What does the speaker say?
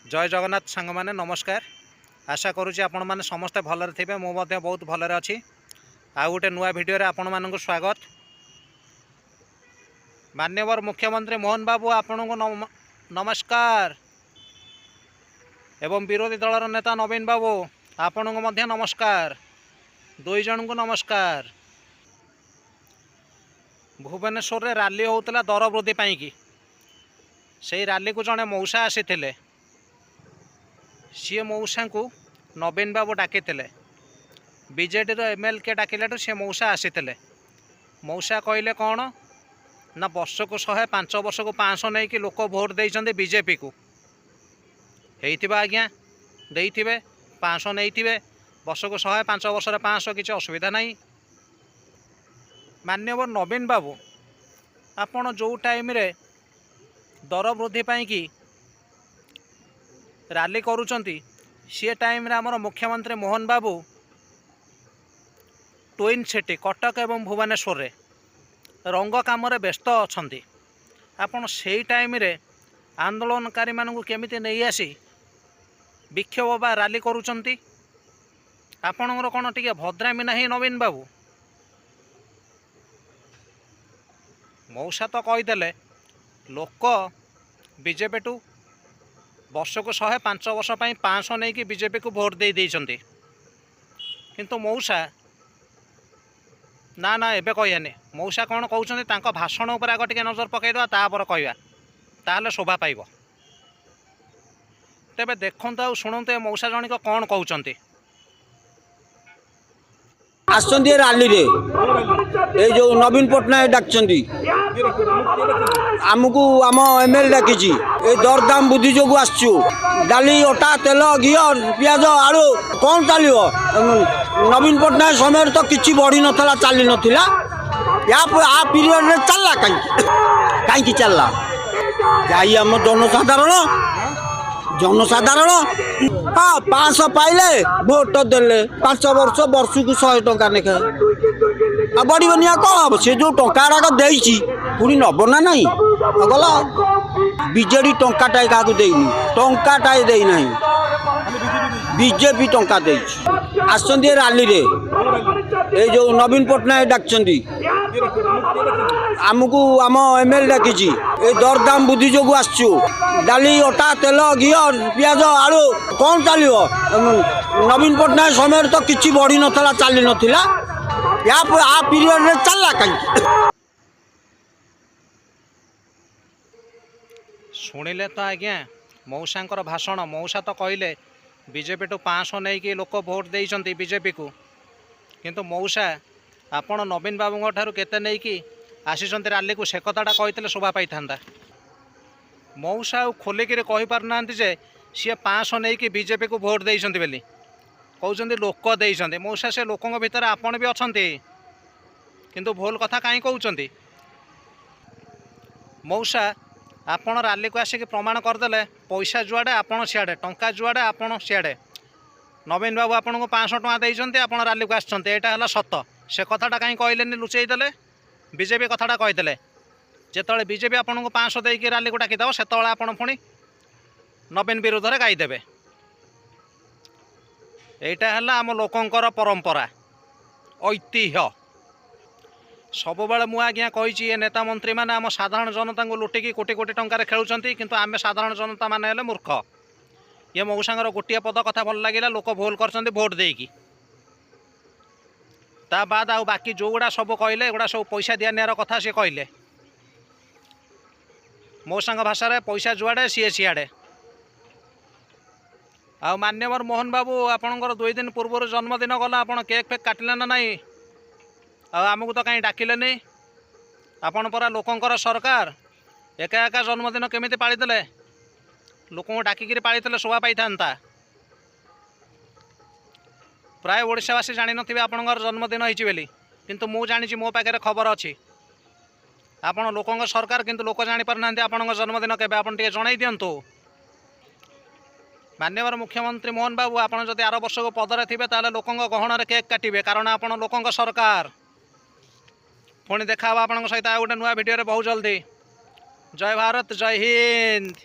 जय जगन्नाथ सांग मैंने नमस्कार। आशा करुँच आपण मैंने समस्ते भलरे थे। मुझे बहुत भलरे अच्छी। आ गोटे नुआ भिडियो आपण मानक स्वागत। माननीय मुख्यमंत्री मोहन बाबू आपण को नमस्कार एवं विरोधी दलर नेता नवीन बाबू आपण को मध्य नमस्कार। दुई जन को नमस्कार। भुवनेश्वर रे रैली होता दर वृद्धि पाई से रैली को जड़े मौसा आसी सी मौसा को नवीन बाबू डाकी बीजेडी एमएल के डाकिलाठू सी मौसा आसी मौसा कहले कौन ना वर्ष को 105 वर्ष को 500 नहीं कि लोक भोट देते बीजेपी को होता आज्ञा दे 500 नहीं वर्ष को 105 वर्ष 500 किसी असुविधा नहीं। माननीय नवीन बाबू आपण जो टाइम रे दर वृद्धि पाई कि रैली करुँच सी टाइम रे आमर मुख्यमंत्री मोहन बाबू ट्विन सिटी कटक एवं भुवनेश्वर रे रंग काम व्यस्त अच्छा। आपड़ से टाइम रे आंदोलनकारी मानू केमिति नहीं आसी विक्षोभ बा रैली करुँच आपणकर कौन टी भद्रामी ना नवीन बाबू। मौसा तो कहीदे लोक बीजेपी टू वर्ष को 105 वर्ष 500 नहीं कि बीजेपी को भोट दे देइछंती किंतु मौसा ना ना एबे कहयानी। मौसा कौन कहते तांको भाषण उपर आग टिके नजर पकईदेवा तापर कहवा ताहले शोभा पाइब। तेबे देखंतु आ शुणंतु मौसा जणिक कौन कहते आसचंदी रैली रे ए जो नवीन पटनायक डाकचंदी आमको आम एमएल डाकी ए दरदाम बुद्धि जो आसचु डाली अटा तेल घी पियाज आलू कौन चलो नवीन पटनायक समय तो किसी बढ़ी नाला चली नाला या पीरियड में चलला कहीं चलला जाई आम जनसाधारण हाँ 500 पाइले भोट देले 5 वर्ष वर्ष को 100 टंका नेखे आ बढ़िबनी कौन हम से जो टंका देसी पुणी नब ना नहीं गला बीजेडी टंकाटाए क्या देनी टंकाटाए देना बीजेपी टंका दे आसचंदी रैली रे ए जो नवीन पटनायक डाकचंदी आमको आम एमएल डाकी ए दरदाम बुद्धि जो आसचु डाली अटा तेल घी पियाज आलू कौन चलो नवीन पटनायक समय तो किसी बढ़ी नाला चली नाला या पीरियड में चलला कहीं शुणिले तो आज्ञा मौसा भाषण। मौसा तो कहले बीजेपी टू 500 नहीं कि लोक भोट देते बीजेपी को किंतु मौसा आपण नवीन बाबू ठारू केते नहीं कि आसीचंती रैली को से कथाटा कहते शोभा पाई था। मौसा खोलिक कही पारना जे सी 500 नहीं कि बीजेपी को भोट देते बोली कहते लोक देते। मौसा से लोकों भितर आपण भी अच्छा किंतु भूल कथा कहीं कहते मौसा आपण रैली को आसिक प्रमाण करदे पैसा जुआड़े आपड़ सियाड़े टंका जुआड़े आपड़ सियाड़े नवीन बाबू आपन को 500 टଙ୍କା देइछन्ते आपण रैली को आछन्ते एटा हला सत से कथाटा कहीं कहलेनी लुचेईदेले बीजेपी कथाटा कहीदेले जेतले बीजेपी आपन को 500 देकी रैली को डाकिदेव सेतले आपण पुणी नवीन विरोध में गाईदेवे एटा हला आम लोकंकर परंपरा ऐतिह्य सब बेले मु आज्ञा कही नेता मंत्री मैंने आम साधारण जनता को लुटिकी कोटी कोटी टंकार खेलुंट किंतु आम साधारण जनता मैंने हेले मूर्ख। ये मौसांगर गोटे पद कथा भल लगे लोक भूल कर भोट देकी ता बाद आ बाकी जो गुड़ा सब कहले गुड़ा सब पैसा दिया नियार कथा सी कहले मौसांग भाषा पैसा जुआड़े सी सियाड़े। आ मान्यवर मोहन बाबू आपणकर 2 दिन पूर्व जन्मदिन गला आप केक फेक काटिले ना नहीं आमको तो कहीं डाकिले आपण परा लोकंकर सरकार एका एका जन्मदिन केमिति पालिदेले लोक डाकिक पालिते शोभा पाई था। प्राय ओडिशावासी जानी नथिबे आपणकर जन्मदिन होइछि बेली किंतु मु जानिछि मो पाखे खबर अच्छी आपण लोकंक सरकार किंतु लोक जानी पारनांती आपणकर जन्मदिन केबे आपण टिके जणाई दियंतु। मान्यवर मुख्यमंत्री मोहन बाबू आपण जदि 8 वर्ष को पदरे थिबे ताले लोकंक गहणरे केक काटिबे कारण आपण लोकंक सरकार। पुणी देखा आपन सहित गोटे नुआ भिडियो बहुत जल्दी। जय भारत जय हिंद।